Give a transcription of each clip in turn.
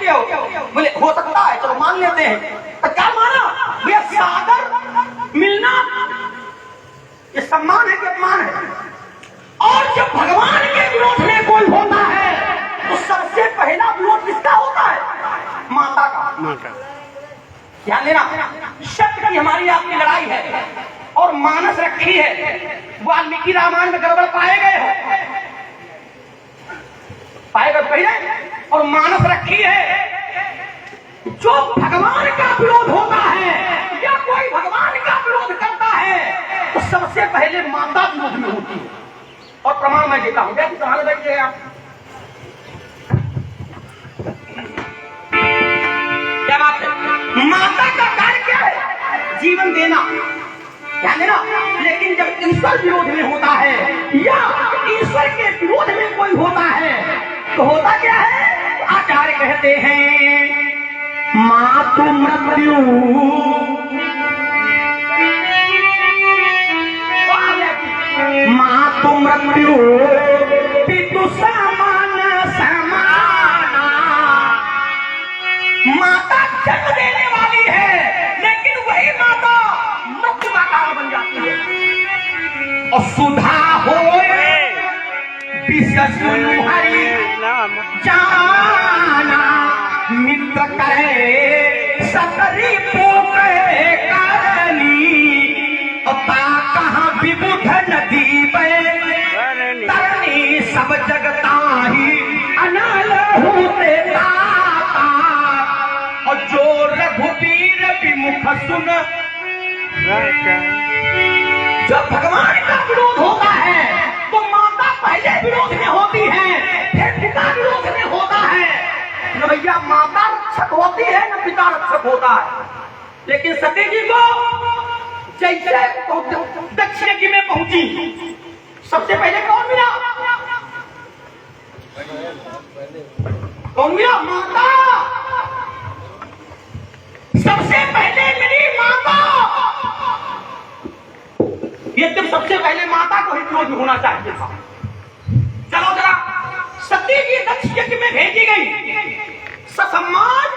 कहते हो? बोले हो सकता है, चलो मान लेते हैं। तो क्या माना भैया? सादर मिलना ये सम्मान है कि अपमान है? और जब भगवान के विरोध में कोई होता है तो सबसे पहला विरोध किसका होता है? माता का। ध्यान देना, सत्य की हमारी आपकी लड़ाई है और मानस रखी है। वाल्मीकि रामायण में गड़बड़ पाए गए हो, पाएगा पहले, और मानस रखी है। जो भगवान का विरोध होता है या कोई भगवान का विरोध करता है तो सबसे पहले माता विरोध में होती है। और प्रमाण मैं देता हूं, जैसे प्रमाण बैठिए आप। क्या बात है? माता का कार्य क्या है? जीवन देना। ध्यान देना, लेकिन जब ईश्वर विरोध में होता है या ईश्वर के विरोध में कोई होता है तो होता क्या है? आचार्य कहते हैं मातु मृत्यु, मातु मृत्यु पितु समान समाना। माता जन्म देने वाली है लेकिन वही माता मृत्यु का कारण बन जाती है। और सुधा होए विषसुनु हरि जाना, मित्र करे सकरी पोके करनी। कहाँ विबुध नदी तरनी, सब जगता ही अनल होते ताता। और जो रघुवीर विमुख सुन, जब भगवान का विरोध होता है तो माता पहले विरोध में होती है, फिर पिता विरोध में होता है। न भैया माता रक्षक होती है न पिता रक्षक होता है। लेकिन सती जी को जैसे दक्षिण में पहुंची, सबसे पहले कौन मिला? कौन मिला? माता। सबसे पहले मिली माता। ये तो सबसे पहले माता को ही विरोध होना चाहिए था। चलो जरा, सती जी दक्ष यज्ञ में भेजी गई, ससम्मान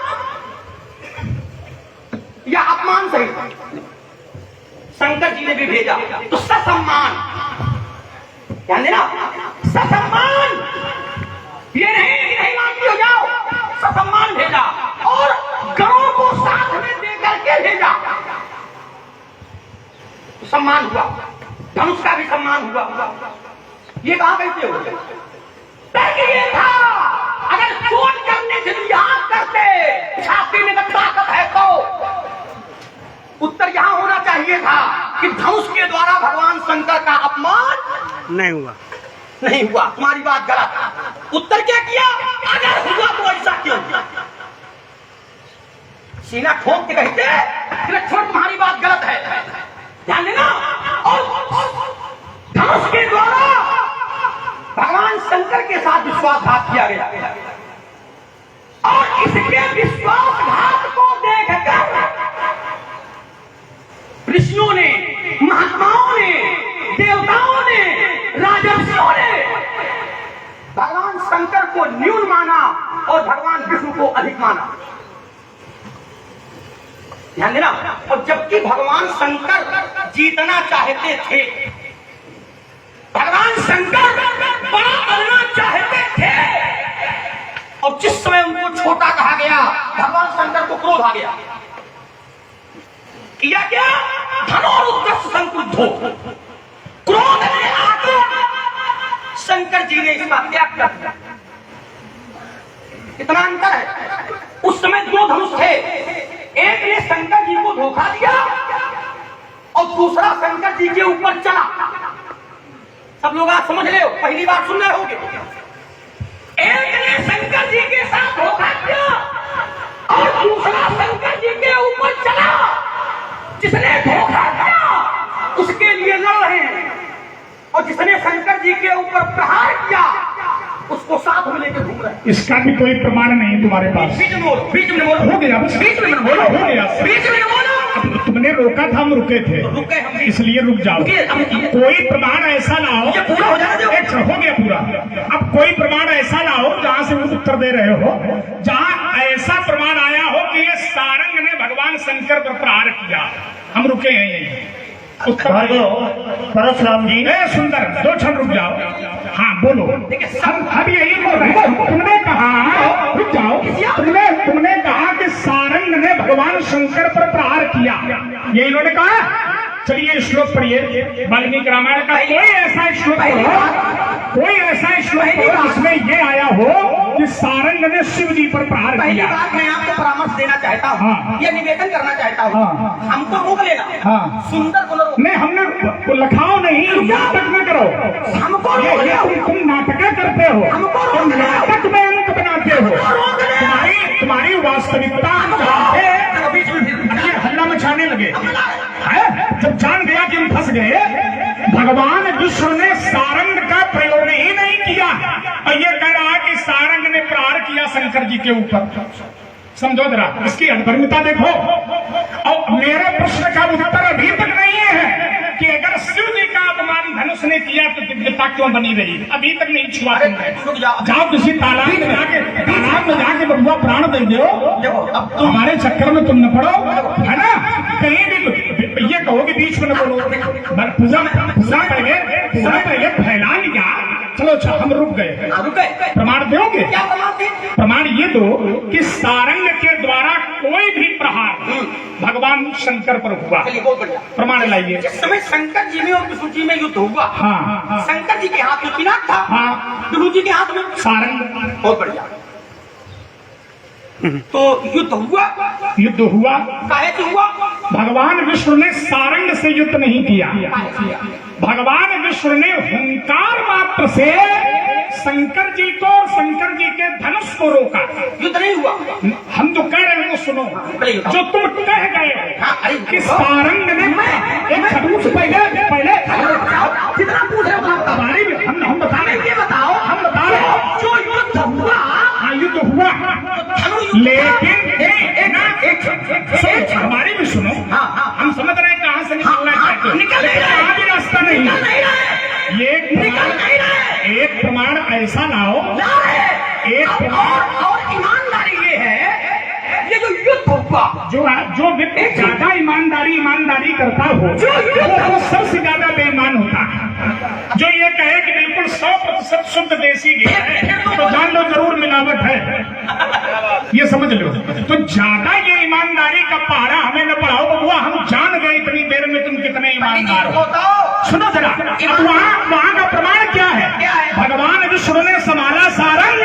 या अपमान सही? शंकर जी ने भी भेजा तो ससम्मान। ध्यान देना, ससम्मान, ये नहीं मानती हो जाओ, ससम्मान भेजा और गणों को साथ में देकर के भेजा। तो सम्मान हुआ, धनुष का भी सम्मान हुआ। ये कहां कहते हो? ये था अगर चोट करने से याद करते छाती में ताकत है तो उत्तर यहां होना चाहिए था कि धनुष के द्वारा भगवान शंकर का अपमान नहीं हुआ। नहीं हुआ, तुम्हारी बात गलत। उत्तर क्या किया? अगर हुआ तो ऐसा क्यों? सीना ठोक के कहते लक्ष्मण तुम्हारी बात गलत है। ध्यान देना, और धनुष के द्वारा भगवान शंकर के साथ विश्वासघात किया गया और इसके विश्वासघात को देखकर ऋषियों ने, महात्माओं ने, देवताओं ने, राजर्षियों ने भगवान शंकर को न्यून माना और भगवान विष्णु को अधिक माना। ध्यान देना, और जबकि भगवान शंकर जीतना चाहते थे, भगवान शंकर बड़ा बनना चाहते थे, और जिस समय उनको छोटा कहा गया भगवान शंकर को क्रोध आ गया। किया क्या? धनोरुद्रस्य संक्रुद्धो, क्रोध में आकर शंकर जी ने इसका त्याग कर दिया। कितना अंतर है? उस समय दो धनुष थे, एक ने शंकर जी को धोखा दिया और दूसरा शंकर जी के ऊपर चला। सब लोग आज समझ रहे हो, पहली बार सुन रहे होगे। एक ने शंकर जी के साथ धोखा किया और दूसरा शंकर जी के ऊपर चला। जिसने धोखा किया उसके लिए लड़ रहे हैं और जिसने शंकर जी के ऊपर प्रहार किया उसको साथ में लेकर घूम रहे हैं। इसका भी कोई प्रमाण नहीं तुम्हारे पास। बीच में बोलो, बीच में बोलो, हो गया, बीच में बोलो, हो गया, बीच में बोलो। तुमने रोका था, हम रुके थे, रुके हम, इसलिए रुक जाओ। कोई प्रमाण ऐसा ना हो, पूरा हो जाना, हो गया पूरा। अब कोई प्रमाण ऐसा ना हो जहाँ से उत्तर दे रहे हो, जहाँ ऐसा शंकर पर प्रहार किया। हम रुके हैं यही। परशुराम जी ए सुंदर, 2 क्षण रुक जाओ। हाँ बोलो। हम यही बोल रहे हैं। तुमने कहा, रुक जाओ, तुमने कहा कि सारंग ने भगवान शंकर पर प्रहार किया, ये इन्होंने कहा। चलिए श्लोक पढ़िए, वाल्मीकि रामायण का कोई ऐसा श्लोक हो जिसमें ये आया हो कि सारंग ने शिव जी पर प्रहार पहली किया। बात मैं आपको परामर्श देना चाहता हूँ, हाँ। ये निवेदन करना चाहता हूँ, हाँ। हमको रोक लेना। हाँ। सुंदर को रोक, नहीं, हमने लखाओ नहीं, नाटक न करो। हमको रोक ये लेना। तुम नाटक करते हो, हमको रोक तुम लेना। नाटक में अंक बनाते हो। तुम्हारी वास्तविकता है। बीच में फिर ये हल्ला मचाने लगे हैं? जब जान गया कि हम फंस गए, भगवान विष्णु ने सारंग का प्रयोग ही नहीं किया और ये कह रहा कि सारंग ने प्रहार किया शंकर जी के ऊपर। समझो जरा इसकी अधर्मिता देखो। और मेरे प्रश्न का उत्तर अभी तक नहीं है कि अगर शिव जी का अपमान धनुष ने किया तो दिव्यता क्यों बनी रही, अभी तक नहीं छुआ। रुक जाओ। जाओ किसी तालाब में जाके बबुआ प्राण दे दो। देखो अब तुम हमारे चक्कर में तुम न पड़ो, है ना। कहीं भी ये कहो कि बीच में न बोलो। पूजा पहले फैला लिया। चलो अच्छा, हम रुक गए। रुक गए। प्रमाण दोगे? क्या प्रमाण थे? प्रमाण ये दो कि सारंग के द्वारा कोई भी प्रहार भगवान शंकर पर हुआ। चलिए बहुत बढ़िया। प्रमाण लाइए। जिस समय शंकर जी में और विष्णु जी में युद्ध हुआ, हाँ। शंकर जी के हाथ में पिनाक था, हाँ। विष्णु जी के हाथ में सारंग। बहुत बढ़िया। तो युद्ध हुआ, युद्ध हुआ। काहे से हुआ? भगवान विष्णु ने सारंग से युद्ध नहीं किया। भगवान विष्णु ने हुंकार मात्र से शंकर जी को और शंकर जी के धनुष को रोका। युद्ध नहीं हुआ। हम जो कह रहे हैं वो सुनो, जो तुम कह गए कि सारंग ने एक खड़ूस पहले कितना पूछ रहे हो? हमारी हम बता रहे हैं। ये बताओ, हम बता रहे हैं जो युद्ध हुआ, हाँ युद्ध हुआ, लेकिन हमारी भी सुनो। हम समझ रहे हैं कहाँ से निकलना चाहते हो, निकल नहीं रहे। कहाँ भी रास्ता नहीं निकल नहीं रहे। एक प्रमाण ऐसा लाओ। एक और ईमानदारी ये है, ये जो युद्ध हुआ, जो व्यक्ति ज्यादा ईमानदारी करता हो वो सबसे ज्यादा बेईमान होता है। जो ये कहे कि बिल्कुल 100% शुद्ध देसी घी है तो जान लो जरूर मिलावट है, ये समझ लो। तो ज्यादा ये ईमानदारी का पहाड़ा हमें न पढ़ाओ बबुआ, हम जान गए इतनी देर में तुम कितने ईमानदार हो। सुनो जरा, अब वहाँ का प्रमाण क्या है? भगवान विष्णु ने संभाला सारंग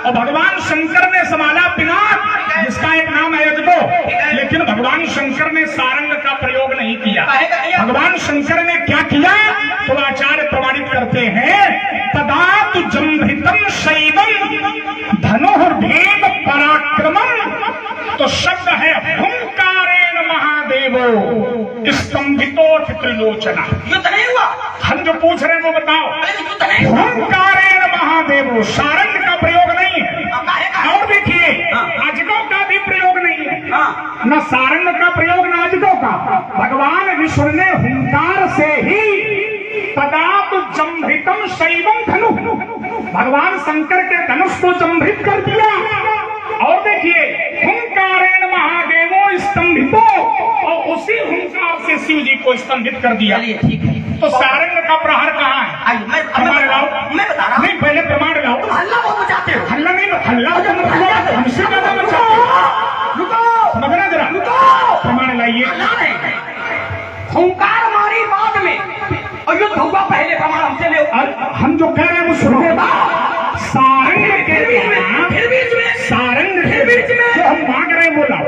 और भगवान शंकर ने संभाला पिनाक, जिसका एक नाम है यज्ञो। लेकिन भगवान शंकर ने सारंग का प्रयोग नहीं किया। भगवान शंकर ने क्या किया तो आचार्य प्रमाणित करते हैं, तदातु जम्भितम शैवम धनुर्भेद पराक्रमम। तो शब्द है हुंकारेण महादेवो स्तंभितोऽथ त्रिलोचना। युद्ध नहीं हुआ। हम जो पूछ रहे हैं वो बताओ। युद्ध नहीं हुआ। हुंकारेण महादेवो, सारंग का प्रयोग नहीं है। और देखिए अजगों का भी प्रयोग नहीं है, न सारंग का प्रयोग न अजगों का। भगवान विष्णु ने हुंकार से ही तदातु जम्भितम शैवम धनु, भगवान शंकर के धनुष को जम्भित कर दिया। और देखिए हुंकारेण महादेवो स्तंभितो, और उसी हुंकार से शिव जी को स्तंभित कर दिया। ठीक है। तो सारंग का प्रहार कहाँ है? प्रमाण लाओ। मैं बता रहा हूँ। नहीं, पहले प्रमाण लाओ। तुम हल्ला बहुत मचाते हो। हल्ला नहीं, हल्ला हमसे ज्यादा मचाते हो। रुको, समझना जरा, प्रमाण लाइए। हुंकार मारी बाद में और युद्ध हुआ पहले, प्रमाण हमसे ले। हम जो कह रहे हैं वो सुनो। सारंग के जो हम मांग रहे हैं वो लाओ।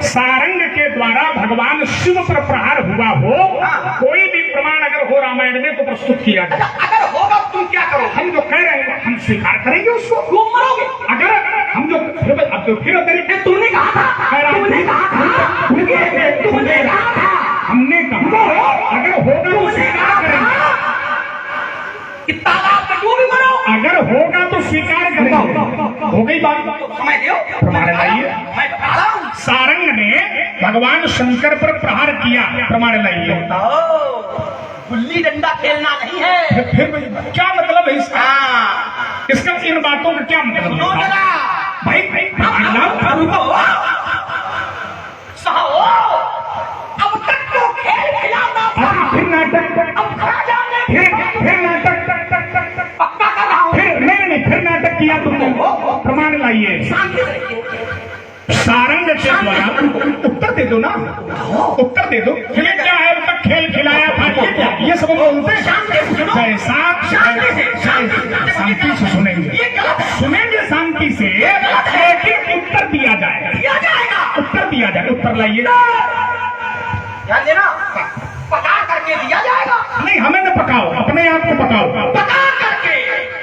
सारंग के द्वारा भगवान शिव पर प्रहार हुआ हो, कोई भी प्रमाण अगर हो रामायण में तो प्रस्तुत किया जाए। अगर होगा तुम क्या करो? हम जो कह रहे हैं हम स्वीकार करेंगे उसको। तुम मरोगे। अगर हम जो फिर तरीके तुमने कहा था, हमने कहा अगर होगा तो स्वीकार करेंगे। तालाब में डूब मरो। अगर होगा तो स्वीकार करेंगे। हो गई बात। समय दो, प्रमाण लाइए। मैं बता रहा हूँ। सारंग ने भगवान शंकर पर प्रहार किया, प्रमाण लाइए। गुल्ली डंडा खेलना नहीं है। फिर क्या मतलब है इसका? इसका इन बातों का क्या मतलब है? भाई प्रमाण लाओ। सहो लाइए। शांति से रहिए। सारंग के द्वारा उत्तर दे दो ना, उत्तर दे दो। ये क्या है, अब तक खेल खिलाया था, ये क्या, ये सब बोलते हैं। जैसा शांति से सुनेंगे, सुनेंगे शांति से, लेकिन उत्तर दिया जाएगा, उत्तर दिया जाएगा। उत्तर लाइए, ध्यान देना, पका करके दिया जाएगा। नहीं, हमें न पकाओ, अपने आप को पकाओ। पका करके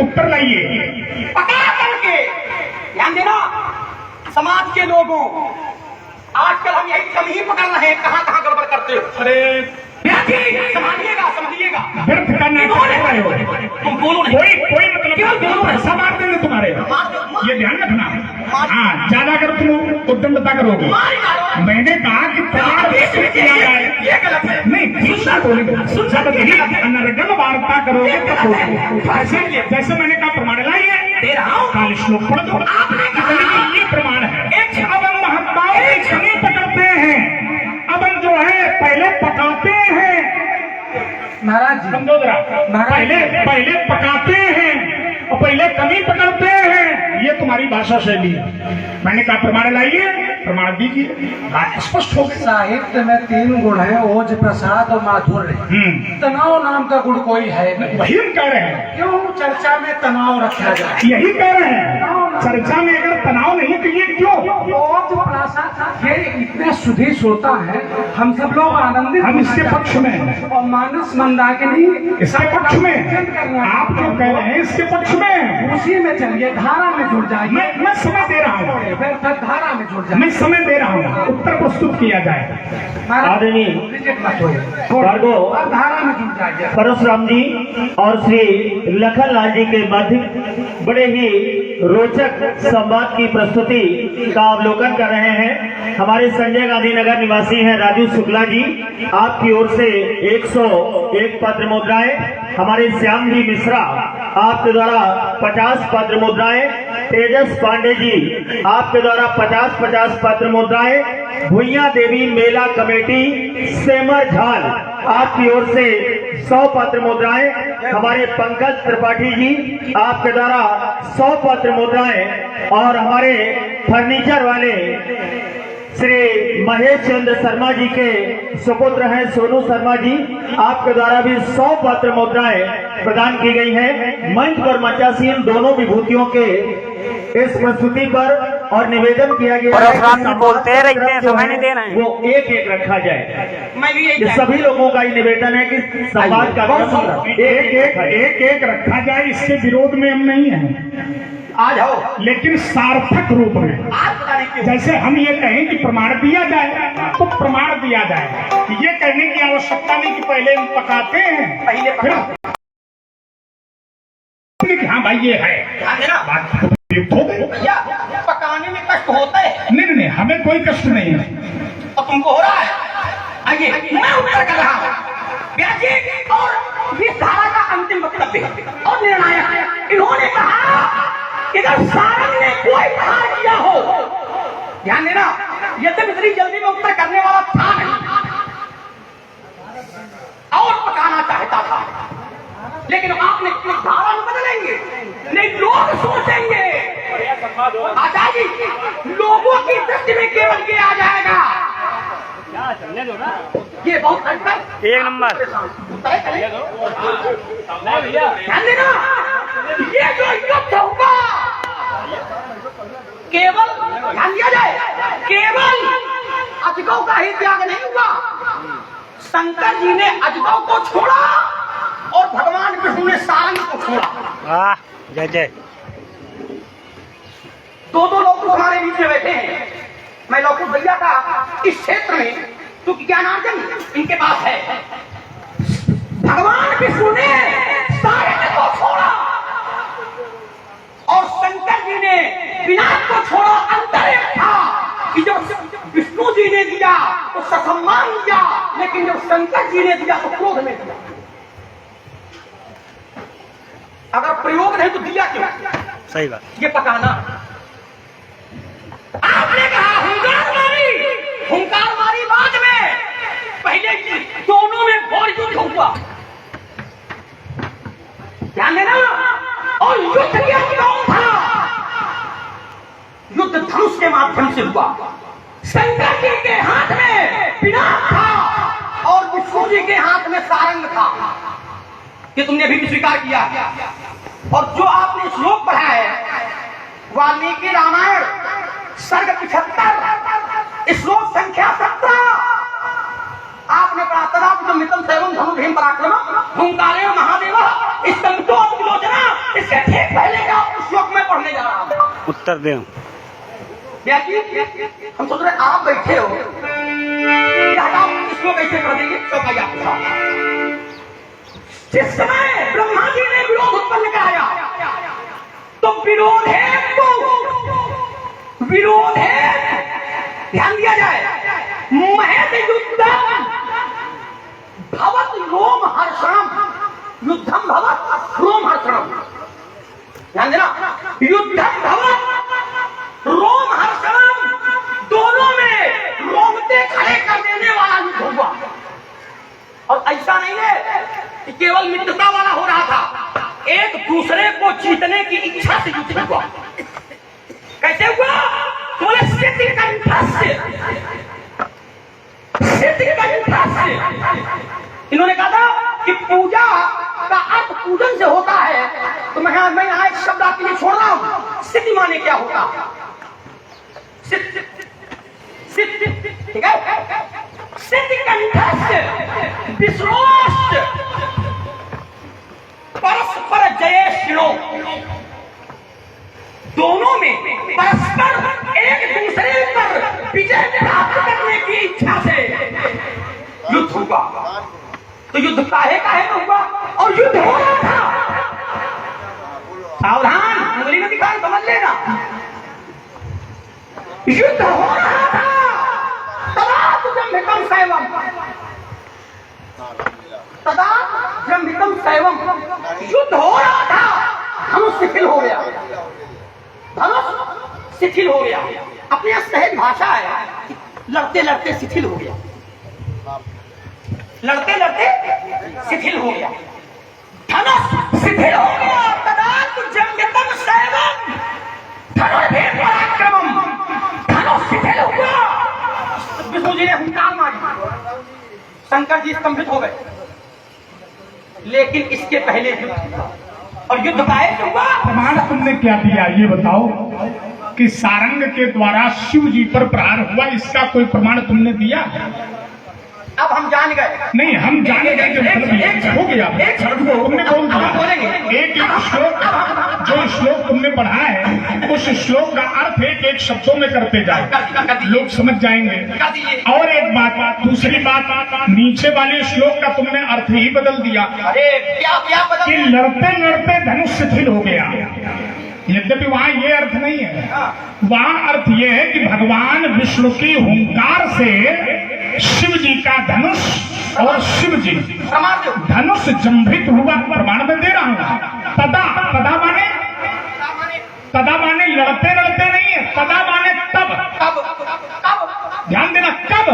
उत्तर लाइए, पका करके। ध्यान देना, समाज के लोगों, आजकल हम यही कम ही पकड़ रहे हैं, कहाँ कहाँ गड़बड़ करते हो। अरे समझिएगा, समझिएगा, व्यर्थ करना रहे हो, तुम बोलो नहीं, कोई मतलब पैसा मार देंगे तुम्हारे, ये ध्यान रखना। हाँ, ज्यादा अगर तुम उद्दंडता करोगे। मैंने कहा कि प्रमाण किया जाए, ये गलत है। नहीं, सुनना बोलेंगे, अनर्गल वार्ता करोगे तब बोलोगे। जैसे मैंने कहा प्रमाण लाइए, दे रहा हूँ, काल श्लोक पढ़ दो, आपने कहा ये प्रमाण है। अब हम महात्माओं एक समय पकड़ते हैं, अब हम जो है पहले पकाते हैं महाराज जी, समझोदरा, पहले पकाते हैं और पहले कमी पकड़ते हैं, ये तुम्हारी भाषा शैली है। मैंने कहा प्रमाण लाइए, प्रमाण दीजिए, बात स्पष्ट हो गई। साहित्य में 3 गुण है, ओज, प्रसाद और माधुर्य। तनाव नाम का गुण कोई है नहीं। वही हम कह रहे हैं, क्यों चर्चा में तनाव रखा जाए? यही कह रहे हैं, चर्चा में अगर तनाव नहीं तो ये क्यों? ओज, प्रसाद, ये इतने सुधी श्रोता है, हम सब लोग आनंदित, हम इसके पक्ष में हैं। और मानस मंदाकिनी इसके पक्ष में, आप जो कह रहे हैं इसके पक्ष में, उसी में चलिए, धारा में जुड़ जाइए। मैं समय दे रहा हूँ, फिर धारा में जुड़ जाए, मैं समय दे रहा हूँ, उत्तर प्रस्तुत किया जाए। आदरणीय रिजेक्ट मत होइए, भार्गव और धारा में जुड़ जाइए। परशुराम जी और श्री लखनलाल जी के मध्य बड़े ही रोचक संवाद की प्रस्तुति का अवलोकन कर रहे हैं। हमारे संजय गांधी नगर निवासी हैं राजू शुक्ला जी, आपकी ओर से 101 पत्र मुद्राएं। हमारे श्याम जी मिश्रा, आपके द्वारा 50 पत्र मुद्राएं। तेजस पांडे जी, आपके द्वारा 50-50 पत्र मुद्राएं। भुइया देवी मेला कमेटी सेमर झाल, आपकी ओर से 100 पत्र मुद्राएं। हमारे पंकज त्रिपाठी जी, आपके द्वारा 100 पत्र मुद्राएं। और हमारे फर्नीचर वाले श्री महेश चंद्र शर्मा जी के सुपुत्र हैं सोनू शर्मा जी, आपके द्वारा भी 100 पत्र मुद्राएं प्रदान की गई हैं। मंच पर मंचासीन दोनों विभूतियों के इस प्रस्तुति पर और निवेदन किया गया है, बोलते रहते हैं, समय नहीं दे रहे हैं, वो एक रखा जाए। मैं भी यही ये सभी लोगों का ही निवेदन है कि संवाद का एक रखा जाए, इसके विरोध में हम नहीं हैं, आ जाओ, लेकिन सार्थक रूप में। आज पता नहीं क्यों जैसे हम ये कहें कि प्रमाण दिया जाए तो प्रमाण दिया जाए, ये कहने की आवश्यकता नहीं कि पहले हम पकाते हैं, पहले फिर हाँ भाई ये है ध्यान देना, बात हो गई। भैया पकाने में कष्ट होता है नहीं, हमें कोई कष्ट नहीं है। और तुमको हो रहा है। आइए, मैं उत्तर कर रहा हूँ व्याजी और इस धारा का अंतिम वक्तव्य और निर्णायक। इन्होंने कहा कि अगर सारंग ने कोई प्रहार किया हो, ध्यान देना, यद्यपि इतनी जल्दी में उत्तर करने वाला था नहीं और पकाना चाहता था, लेकिन आपने धारा में बदलेंगे नहीं, लोग सोचेंगे आचार्य जी, लोगों की दृष्टि में केवल ये आ जाएगा, ये बहुत एक नंबर। ध्यान देना, ये जो युद्ध होगा केवल, ध्यान दिया जाए, केवल अजगौ का ही त्याग नहीं हुआ। शंकर जी ने अजगौ को छोड़ा और भगवान विष्णु ने सारंग को छोड़ा। वाह, जय जय। दो लोग तो हमारे बीच में बैठे हैं। मैं लौकुश भैया का इस क्षेत्र में क्योंकि ज्ञानार्जन इनके पास है। भगवान विष्णु ने सारंग को छोड़ा और शंकर जी ने विनाश को छोड़ा। अंतर एक था कि जब विष्णु जी ने दिया तो ससम्मान दिया, लेकिन जब शंकर जी ने दिया तो क्रोध में दिया। अगर प्रयोग नहीं तो दिया क्यों? सही बात। ये पकाना। आपने कहा हुंकार मारी बाद में, पहले दोनों में घोर युद्ध हुआ, ध्यान देना, और युद्ध क्या कौन था? धनुष के माध्यम से हुआ। शंकर जी के हाथ में पिनाक था और विष्णु जी के हाथ में सारंग था। ये तुमने अभी भी स्वीकार किया। और जो आपने श्लोक पढ़ा है वाल्मीकि रामायण सर्ग 75 श्लोक संख्या 17 आपने पढ़ा तदा मितम सेवम धनु भीम पराक्रम हुंकारे महादेव स्तंभो विलोचना। इससे ठीक पहले का श्लोक में पढ़ने जा रहा हूं। उत्तर दे। हम सोच रहे आप बैठे हो इसको कैसे कर देंगे तो भाई आपके साथ। जिस समय ब्रह्मा जी ने विरोध उत्पन्न कराया तो विरोध है ध्यान दिया जाए महत युद्धम भवत रोम हर्षणम युद्धम भवत रोम हर्षणम। ध्यान देना युद्धम भवत रोम हर्षणम दोनों में रोमते खड़े कर देने वाला युद्ध हुआ। और ऐसा नहीं है कि केवल मित्रता वाला हो रहा था, एक दूसरे को जीतने की इच्छा से युद्ध हुआ। कैसे हुआ? बोले सिद्धि कंठ से। इन्होंने कहा था कि पूजा का अर्थ पूजन से होता है, तो मैं यहाँ एक शब्द आपके लिए छोड़ रहा हूं। सिद्धि माने क्या होता? सिद्धि, ठीक है? सिद्धि कंठस्य विश्रोष्ट परस्पर जयेष्णो। दोनों में परस्पर एक दूसरे पर विजय प्राप्त करने की इच्छा से युद्ध हुआ। तो युद्ध काहे में हुआ? और युद्ध हो रहा था। सावधान, उंगली में दिखा समझ लेना। युद्ध हो रहा था। तदा ब्रह्मितम शैवम, तदा ब्रह्मितम शैवम। युद्ध हो रहा था, धनुष शिथिल हो गया। धनुष शिथिल हो गया। अपने यहां सहज भाषा है, लड़ते लड़ते शिथिल हो गया। लड़ते लड़ते शिथिल हो गया। धनुष शिथिल हो गया। तदा ब्रह्मितम शैवम धनुर्भेद पराक्रमम। धनुष शिथिल हुआ। विष्णु जी ने हुंकार मारी, शंकर जी स्तंभित हो गए। लेकिन इसके पहले युद्ध हुआ। और युद्ध काहे से हुआ? प्रमाण तुमने क्या दिया ये बताओ कि सारंग के द्वारा शिव जी पर प्रहार हुआ, इसका कोई प्रमाण तुमने दिया? अब हम जान गए। नहीं, हम जान गए कि मतलब हो गया। तुमने बोल दिया। एक श्लोक, जो श्लोक तुमने पढ़ा है उस श्लोक का अर्थ एक शब्दों में करते जाओ, लोग समझ जाएंगे। और एक बात, दूसरी बात, नीचे वाले श्लोक का तुमने अर्थ ही बदल दिया। अरे क्या बदल? कि लड़ते लड़ते धनुष शिथिल हो गया। यद्यपि वहां ये अर्थ नहीं है, वहां अर्थ ये है कि भगवान विष्णु की हुंकार से शिव जी का धनुष और शिव जी धनुष जंभित हुआ। प्रमाण में दे रहा हूं। तदा माने लड़ते लड़ते नहीं है, तदा माने तब। ध्यान देना, कब?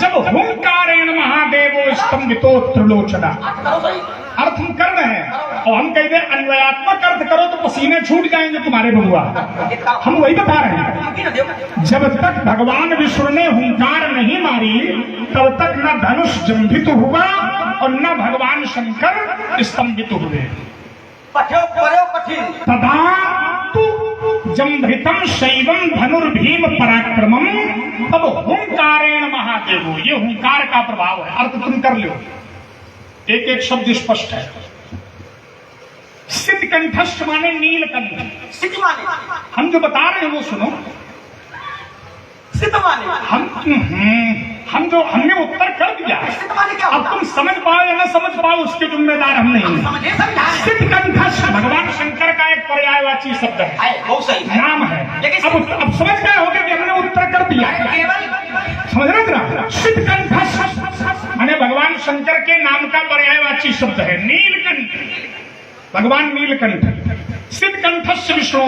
जब हुंकारेण महादेवो स्तंभितो त्रिलोचना। अर्थ हम कर रहे हैं और हम कहते हैं अन्वयात्मक अर्थ करो तो पसीने छूट जाएंगे तुम्हारे बबुआ। हम वही बता रहे हैं। जब तक भगवान विष्णु ने हुंकार नहीं मारी तब तक न धनुष जंभित हुआ और न भगवान शंकर स्तंभित हुए। तदा तु जंभितम शैवम धनुर्भीम पराक्रमम तब हुंकारेण महादेवो। ये हुंकार का प्रभाव है। अर्थ तुम कर लो, एक एक शब्द स्पष्ट है। सिद्ध कंठस्थ माने नीलकंठ। सिद्ध माने हम जो बता रहे हैं वो सुनो। सिद्ध माने हमने उत्तर कर दिया। सिद्ध माने क्या अब होता? तुम समझ पाओ या न समझ पाओ उसके जिम्मेदार हम नहीं हैं। समझे समझाए। सिद्ध कंठस्थ भगवान शंकर का एक पर्यायवाची शब्द है, बहुत सही है। नाम है। लेकिन अब समझ गए होगे कि हमने उत्तर कर दिया। समझ रहे थे? सिद्ध कंठस्थ माने भगवान शंकर के नाम का पर्यायवाची शब्द है नीलकंठ। भगवान नीलकंठ। सिद्ध कंठस्थ विष्णु।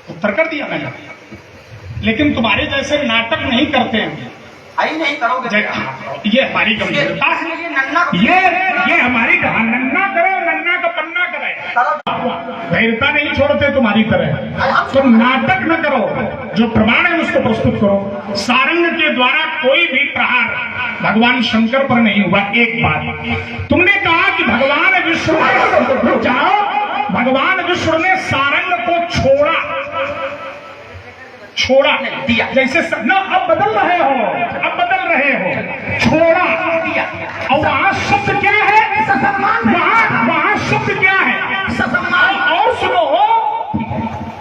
उत्तर कर दिया मैंने। लेकिन तुम्हारे जैसे नाटक नहीं करते हैं। नहीं करोगे। ये हमारी गंभीरता है। ये हमारी नन्ना करे और नन्ना का पन्ना करे। धैर्यता नहीं छोड़ते तुम्हारी तरह। तो नाटक न करो, जो प्रमाण है उसको प्रस्तुत करो। सारंग के द्वारा कोई भी प्रहार भगवान शंकर पर नहीं हुआ। एक बात तुमने कहा कि भगवान विष्णु जाओ, भगवान विष्णु ने सारंग को छोड़ा दिया। जैसे न अब बदल रहे हो, छोड़ा दिया। और वहां शब्द क्या है? वहां शब्द क्या है? और सुनो,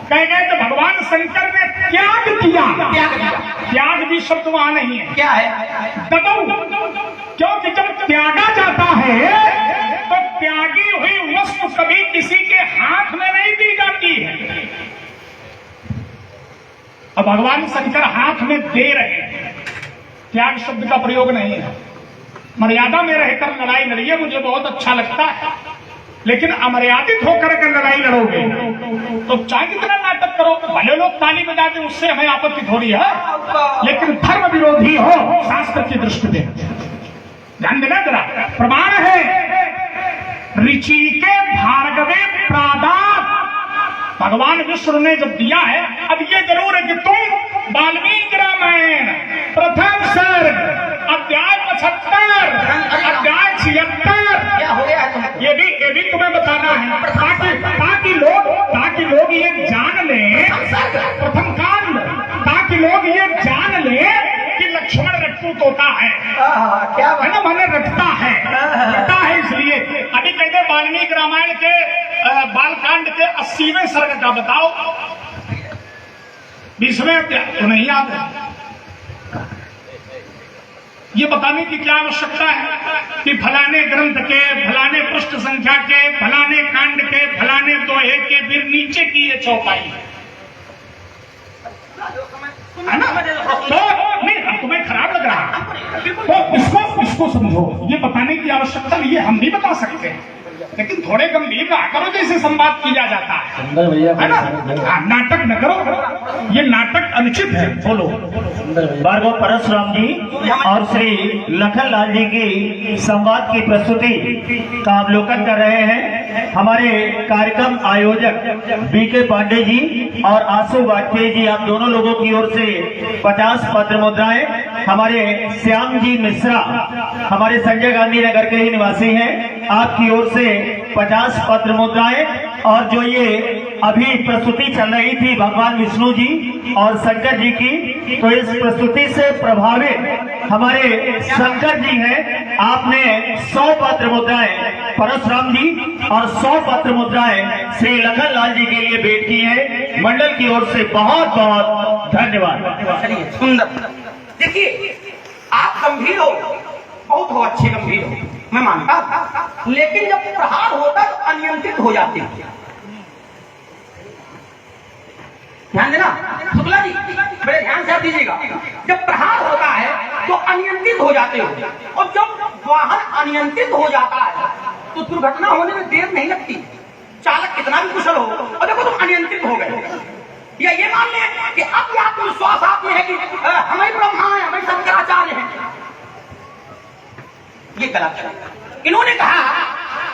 कह गए तो भगवान शंकर ने त्याग किया। त्याग भी शब्द वहां नहीं है। क्या है? क्योंकि जब त्यागा जाता है तो त्यागी हुई वस्तु कभी किसी के हाथ में नहीं दी जाती है। अब भगवान शंकर हाथ में दे रहे हैं, त्याग शब्द का प्रयोग नहीं है। मर्यादा में रहकर लड़ाई लड़िए, मुझे बहुत अच्छा लगता है, लेकिन अमर्यादित होकर अगर लड़ाई लड़ोगे तो चाहे कितना नाटक करो, भले लोग ताली बजा दें, उससे हमें आपत्ति थोड़ी है, लेकिन धर्म विरोधी हो शास्त्र की दृष्टि से। ध्यान देना जरा, प्रमाण है ऋचिके भार्गवे प्रादात, भगवान विष्णु ने जब दिया है। अब ये जरूर है कि तुम वाल्मीकि रामायण प्रथम सर्ग अध्याय 75 अध्याय 76 क्या हो गया है तुमको? ये भी तुम्हें बताना है, ताकि लोग ये जान लें, प्रथम कांड, ताकि लोग ये जान लें कि लक्ष्मण रट्टू तोता है। क्या है ना, मैंने रटता है इसलिए। अभी कहते वाल्मीकि रामायण के बालकांड के 80वें सर्ग का बताओ, 20वें अध्याय तो नहीं याद है। ये बताने की क्या आवश्यकता है कि फलाने ग्रंथ के, फलाने पृष्ठ संख्या के, फलाने कांड के, फलाने दोहे के, फिर नीचे की ये चौपाई है ना। तो नहीं, तुम्हें खराब लग रहा है तो इसको समझो। ये बताने की आवश्यकता नहीं है, हम नहीं बता सकते, लेकिन थोड़े गंभीर रहा करो जैसे संवाद किया जाता है ना। नाटक न करो, ये नाटक अनुचित है। बोलो। भार्गव परशुराम जी और श्री लखनलाल जी की संवाद की प्रस्तुति का अवलोकन कर रहे हैं। हमारे कार्यक्रम आयोजक बीके पांडे जी और आशु वाजपेयी जी, आप दोनों लोगों की ओर से 50 पत्र मुद्राएं। हमारे श्याम जी मिश्रा हमारे संजय गांधी नगर के ही निवासी हैं, आपकी ओर से 50 पत्र मुद्राएं। और जो ये अभी प्रस्तुति चल रही थी भगवान विष्णु जी और शंकर जी की, तो इस प्रस्तुति से प्रभावित हमारे शंकर जी हैं। आपने 100 पत्र मुद्राएं परशुराम जी और 100 पत्र मुद्राएं श्री लखनलाल जी के लिए भेंट की है। मंडल की ओर से बहुत बहुत धन्यवाद। चलिए, सुंदर। देखिए, आप गंभीर हो, बहुत हो, अच्छे गंभीर हो, मैं मानता हूं, लेकिन जब प्रहार होता है तो अनियंत्रित हो जाते हैं। ध्यान देना शुक्ला जी, बड़े ध्यान से दीजिएगा। जब प्रहार होता है तो अनियंत्रित हो जाते हो, और जब वाहन अनियंत्रित हो जाता है तो दुर्घटना होने में देर नहीं लगती। चालक कितना भी कुशल हो, और देखो तुम अनियंत्रित हो गए, या ये मान लें कि अब आत्मविश्वास आप में है कि हमें ब्रह्मा है, हमें शंकराचार्य है, ये गलत है। इन्होंने कहा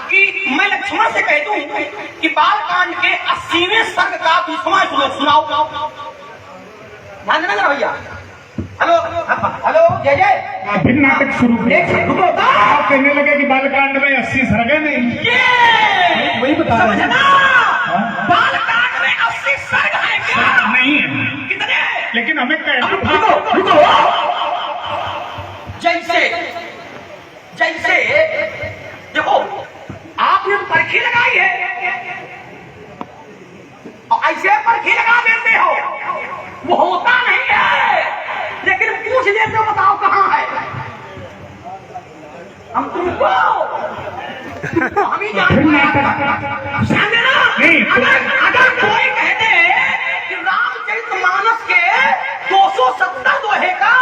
कि मैं लक्ष्मण से कह दूं कि बालकांड के 80वें सर्ग का 20वां श्लोक सुनाओ। ध्यान देना जरा भैया। हेलो जय जय। फिर नाटक शुरू रुको, आप कहने लगे कि बालकांड में 80 सर्ग नहीं, ये वही बता रहे हैं। बालकांड में 80 सर्ग है क्या? नहीं है, कितने हैं? लेकिन हमें रुको, जैसे देखो, आपने परखी लगाई है और ऐसे परखी लगा देते हो, वो होता नहीं है, लेकिन पूछ लेते हो, बताओ कहाँ है। हम तुमको हम ही जानते हैं। अगर कोई कहते कि रामचरितमानस के 270 दोहे का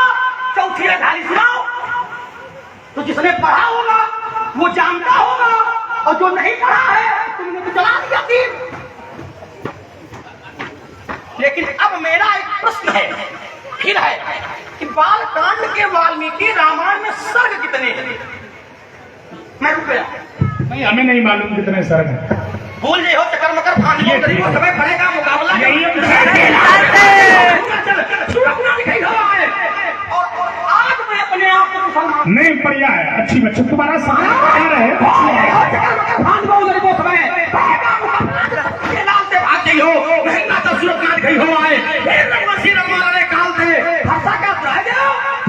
चौथी अध्याय सुनाओ, तो जिसने पढ़ा होगा वो जानता होगा, और जो नहीं पढ़ा है तुमने तो चला दिया तीर। लेकिन अब मेरा एक प्रश्न है, फिर है कि बालकांड के वाल्मीकि रामायण में सर्ग कितने हैं? मैं रुक गया। नहीं, हमें नहीं मालूम कितने सर्ग हैं। भूल जाइए हो चक्कर मकर फांद लो गरीबों समय पड़ेगा मुकाबला यही और आज मैं अपने आप को मुसलमान नहीं बढ़िया है, अच्छी बच्ची तुम्हारा सहारा क्या रहे। चक्कर मकर फांद लो गरीबों समय पड़ेगा मुकाबला ये लाल से भाग गई हो महंगा तो सूरत नाच गई हो आए ये रंगवसी रंगवाले काल थे हंसा का छुड़ा दो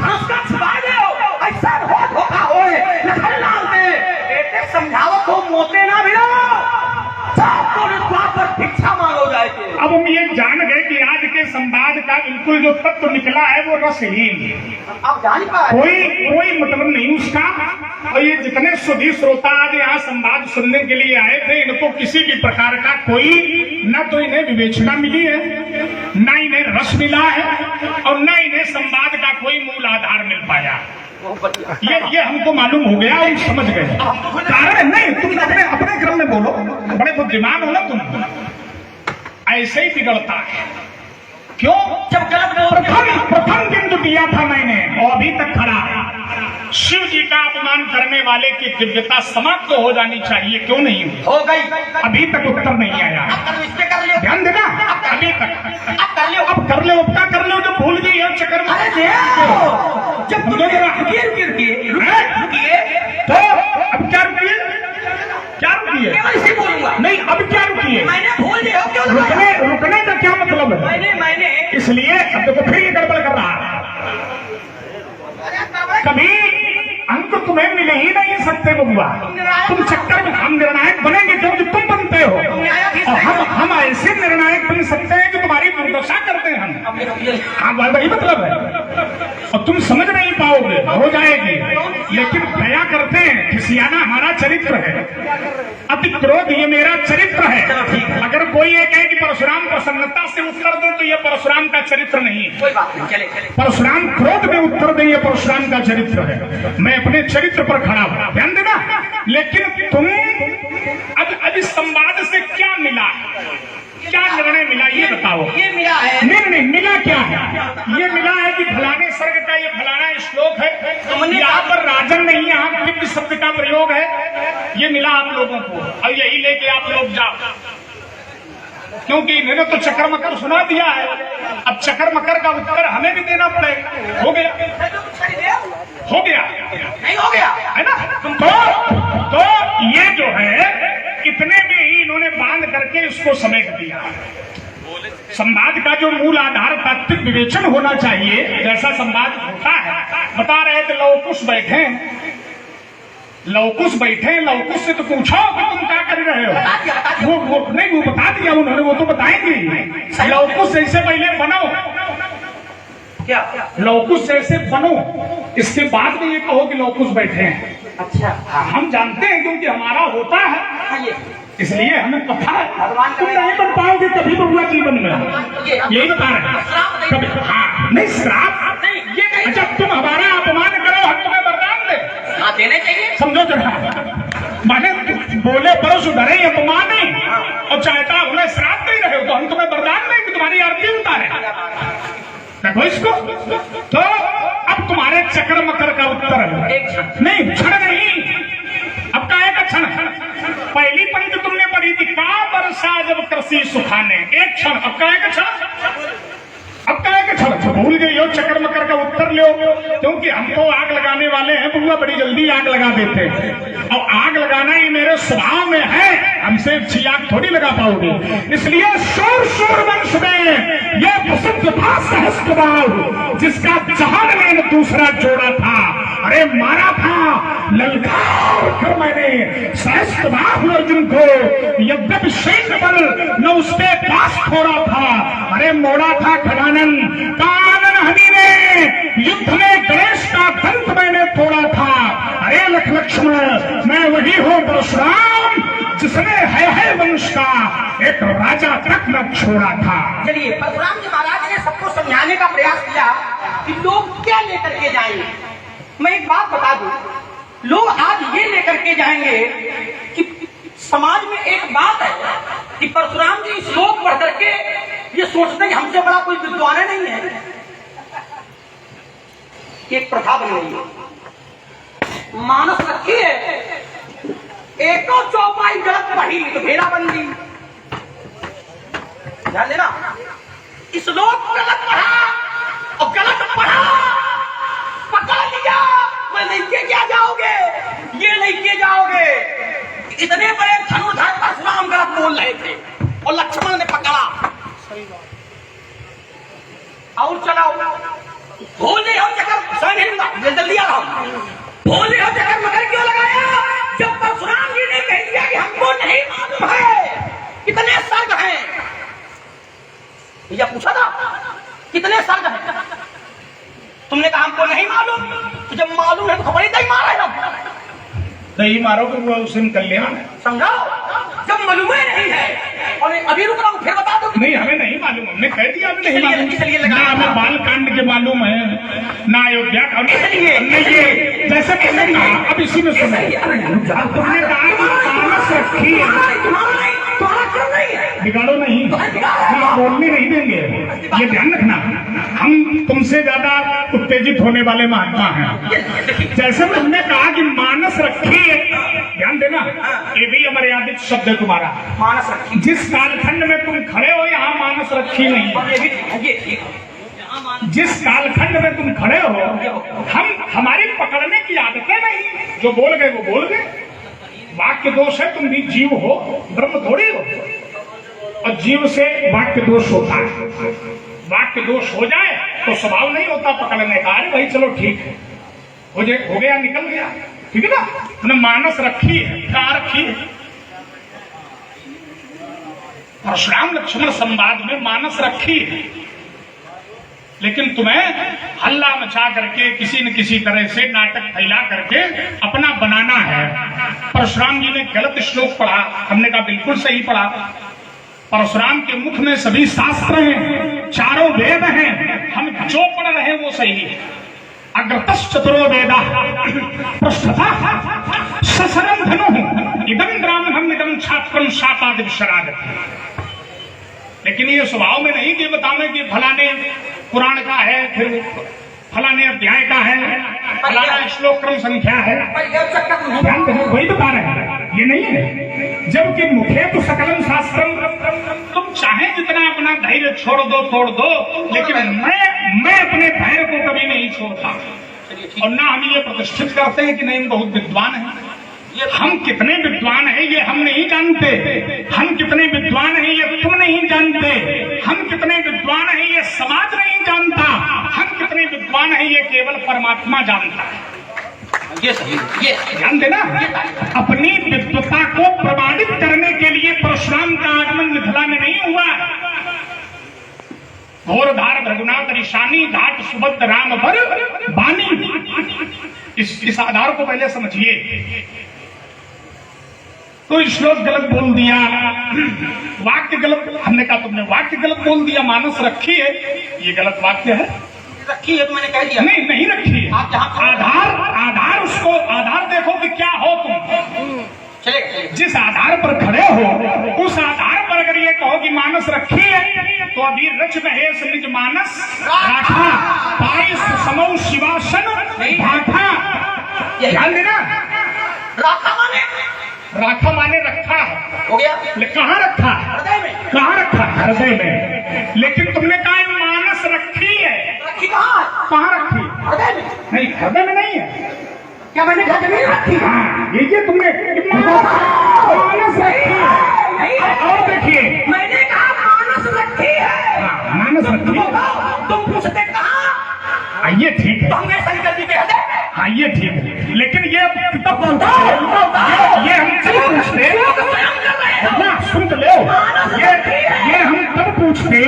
हंस का छुड़ा दो ऐसा हो धोखा होए लखन लाल थे बेटे समझावत हो मोते ना भिड़ो तो द्वार पर भिक्षा मांगो जाएगी। अब हम ये जान गए कि आज के संवाद का बिल्कुल जो तत्व निकला है वो रसहीन, आप जान पाए कोई मतलब नहीं उसका। और ये जितने सुधी श्रोता आज यहाँ संवाद सुनने के लिए आए थे, इनको किसी भी प्रकार का कोई न तो इन्हें विवेचना मिली है, न इन्हें रस मिला है, और न इन्हें संवाद का कोई मूल आधार मिल पाया। ये हमको मालूम हो गया, हम समझ गए। कारण नहीं, तुम अपने क्रम में बोलो, बड़े बुद्धिमान हो ना तुम। ऐसे ही बिगड़ता है। क्यों? जब गलत प्रथम दिन जो दिया था मैंने और अभी तक खड़ा है। शिव जी का अपमान करने वाले की दिव्यता समाप्त तो हो जानी चाहिए, क्यों नहीं हुई? हो गई। अभी तक उत्तर नहीं आया। कर लियो ध्यान देना, अभी तक अब कर लियो अब कर लो, अब क्या कर लो जो भूल गई है चक्कर में। अरे जब तुम रुकिए तो अब क्या रुकिए, क्या रुकिए? इसे बोलूंगा नहीं, अब क्या रुकिए? मैंने भूल गया क्यों रुकने का क्या मतलब है? मैंने इसलिए अब देखो फिर ये गड़बड़ कर रहा है। कभी अंक तुम्हें मिल ही नहीं सकते बबुआ, तुम चक्कर में हम निर्णायक बनेंगे क्योंकि तुम बनते हो, और हम ऐसे निर्णायक बन सकते हैं कि तुम्हारी दुर्दशा करते हैं हम। हाँ, वही मतलब है। और तुम समझ नहीं पाओगे, हो जाएगी। लेकिन दया करते हैं, खिसियाना हमारा चरित्र है, अति क्रोध ये मेरा चरित्र है। अगर कोई ये कहे कि परशुराम प्रसन्नता से उत्तर दे तो ये परशुराम का चरित्र नहीं है। कोई बात नहीं, चले परशुराम क्रोध में उत्तर दे, ये परशुराम का चरित्र है। मैं अपने चरित्र पर खड़ा हूं, ध्यान देना। लेकिन तुम अब इस संवाद से क्या मिला, क्या निर्णय मिला, ये बताओ। ये मिला है नहीं, मिला क्या है? ये मिला है कि फलाने सर्ग का ये फलाना श्लोक है, यहाँ पर राजन नहीं, यहाँ दिव्य शब्द का प्रयोग है, ये मिला आप लोगों को, और यही लेके आप लोग जाओ। क्योंकि इन्होंने तो चक्कर मकर सुना दिया है, अब चक्कर मकर का उत्तर हमें भी देना पड़ेगा। हो गया, हो गया, नहीं हो गया है ना? तो ये जो है इतने में ही इन्होंने बांध करके इसको समेट दिया। संवाद का जो मूल आधार तात्विक विवेचन होना चाहिए, जैसा संवाद होता है। बता रहे थे लवकुश बैठे, लवकुश से तो पूछो कि तुम क्या कर रहे हो। वो नहीं, वो बता दिया उन्होंने, वो तो बताएंगे। लवकुश जैसे पहले बनो, क्या लवकुश जैसे बनो, इसके बाद में ये कहो कि लवकुश बैठे हैं। अच्छा, हम जानते हैं क्योंकि हमारा होता है, इसलिए हमें पता है। तुम नहीं बन पाओगे कभी बबुआ जीवन में, यही बता रहे हैं। कभी हाँ, नहीं श्राप नहीं, ये नहीं। अच्छा, तुम हमारा अपमान करो, हम तुम्हें वरदान दे, हाँ देने चाहिए। समझो जरा, माने बोले परोस उधरे अपमान नहीं, और चाहता उन्हें श्राप दे रहे हो तो हम तुम्हें वरदान दें कि तुम्हारी आरती उतारे। देखो इसको, तो अब तुम्हारे चक्कर मकर का उत्तर है। नहीं, क्षण नहीं, अब का एक क्षण। पहली पंक्ति तुमने पढ़ी थी, का वर्षा जब कृषि सुखाने, एक क्षण। अब का एक क्षण, अब का एक क्षण भूल गई हो चक्कर मकर का उत्तर लो, क्योंकि हम तो आग लगाने वाले हैं बबुआ, बड़ी जल्दी आग लगा देते हैं, और आग लगाना ही मेरे स्वभाव में है, हमसे अच्छी आग थोड़ी लगा पाओगे। इसलिए शूर वंश में यह प्रसिद्ध था सहस्त्रबाहु, जिसका जहान में दूसरा जोड़ा था। अरे मारा था, ललकार कर मैंने सहस्त्रबाहु अर्जुन को, यद्यपि सैन्य बल न उसके पास थोड़ा था। अरे मोड़ा था खजानन, कानन हनी ने युद्ध में गणेश का दंत मैंने तोड़ा था। अरे लक्ष्मण, मैं वही हूँ परशुराम, जिसने है वंश का एक राजा तक न छोड़ा था। चलिए, परशुराम जी महाराज ने सबको समझाने का प्रयास किया कि लोग क्या लेकर के जाएंगे। मैं एक बात बता दूं, लोग आज ये लेकर के जाएंगे कि समाज में एक बात है कि परशुराम जी श्लोक पढ़ करके ये सोचते हैं हमसे बड़ा कोई विद्वान नहीं है। एक प्रथा बन गई है, मानस रखी है, एको चौपाई गलत पढ़ी तो घेराबंदी। ध्यान देना, इस लोग गलत पढ़ा और गलत पढ़ा, पकड़ लिया, मैं लेके क्या जाओगे, ये लेके जाओगे। इतने बड़े धनुर्धर परशुराम गलत बोल रहे थे और लक्ष्मण ने पकड़ा। और चलाओ, भोले हो चक्कर जल्दी आ रहा हूं, भोले हो चक्कर मगर क्यों लगाया जब परशुराम जी ने कह दिया कि हमको नहीं मालूम है कितने सर्ग हैं। भैया पूछा था कितने सर्ग हैं, तुमने कहा हमको नहीं मालूम, तो जब मालूम है तो खबर ही नहीं मारे हम, नहीं मारोगे वो उस दिन कल्याण है। समझाओ, जब मालूम ही नहीं है और अभी रुक रहा हूं फिर बता दो। नहीं हमें नहीं मालूम, हमने कह दिया हमें नहीं मालूम, इसलिए ना हमें बाल कांड के मालूम है, ना अयोध्या का, ये जैसे तुमने कहा। अब इसी में सुनो, तुमने कहा मानस रखी है, बिगाड़ो नहीं, हम बोलने नहीं देंगे, ये ध्यान रखना। हम तुमसे ज्यादा उत्तेजित होने वाले महात्मा हैं। जैसे तुमने कहा कि मानस रखी है, ध्यान देना, ये भी अमर्यादित शब्द है तुम्हारा। मानस रखी, जिस कालखंड में तुम खड़े हो यहाँ मानस रखी नहीं है। जिस कालखंड में तुम खड़े हो, हमारी पकड़ने की आदतें नहीं, जो बोल गए वो बोल गए। वाक्य दोष है, तुम भी जीव हो, ब्रह्म थोड़ी हो, और जीव से वाक्य दोष होता है। वाक्य दोष हो जाए तो स्वभाव नहीं होता पकड़ने का, अरे भाई चलो ठीक है, हो गया, निकल गया, ठीक है ना। तुमने मानस रखी है, कहाँ रखी है? परशुराम लक्ष्मण संवाद में मानस रखी है, लेकिन तुम्हें हल्ला मचा करके किसी न किसी तरह से नाटक फैला करके अपना बनाना है। परशुराम जी ने गलत श्लोक पढ़ा, हमने कहा बिल्कुल सही पढ़ा। परशुराम के मुख में सभी शास्त्र हैं, चारों वेद हैं, हम जो पढ़ रहे हैं वो सही है। अग्रतश्च चतुरो वेदा पृष्ठतः सशरम धनुः इदं ब्राह्मणम् इदं छात्रं शापादि विशरागति। लेकिन ये स्वभाव में नहीं कि बताने कि फलाने पुराण का है, फिर फलाने अध्याय का है, फलाना श्लोक क्रम संख्या है, वही बता रहे हैं, ये नहीं है। जबकि मुखे तो सकलम शास्त्रम, तुम चाहे जितना अपना धैर्य छोड़ दो तोड़ दो, लेकिन मैं अपने धैर्य को कभी नहीं छोड़ता। और ना हम ये प्रतिष्ठित करते हैं कि नहीं बहुत विद्वान है। हम कितने विद्वान हैं ये हम नहीं जानते, हम कितने विद्वान हैं ये तुम नहीं जानते, हम कितने विद्वान हैं ये समाज नहीं जानता, हम कितने विद्वान हैं ये केवल परमात्मा जानता है। ये सही, ये ध्यान देना। अपनी विद्वता को प्रमाणित करने के लिए परशुराम का आगमन मिथिला में नहीं हुआ। घोरधार रघुनाथ ऋषानी घाट सुभद्र राम वर बानी। इस आधार को पहले समझिए। तो श्लोक गलत बोल दिया, वाक्य गलत, हमने कहा तुमने वाक्य गलत बोल दिया। मानस रखी है, ये गलत वाक्य है। रखी है तो मैंने कह दिया, नहीं नहीं रखी है। आप जहाँ आधार उसको आधार देखो कि क्या हो तुम। चले जिस आधार पर खड़े हो उस आधार पर अगर ये कहो कि मानस रखी है, तो अभी रच महेश निज मानस राखा पाइस समौ शिवासन भाखा। ध्यान देना, राखा माने रखा है, हो गया। कहाँ रखा है? हृदय में। कहाँ रखा? हृदय में। लेकिन तुमने कहा मानस रखी है, रखी कहाँ है? कहाँ रखी? हृदय में। नहीं, हृदय में नहीं है। क्या मैंने कहा नहीं रखी? ये तुमने मानस रखी है। और देखिए, मैंने कहा मानस रखी है। मानस रखी है। तुम पूछते कहाँ? ये ठीक है, तो हमने शंकर जी के हृदय। हाँ ये ठीक है, लेकिन ये तब ये हम तब पूछते ना, सुन तो लो, ये हम तब पूछते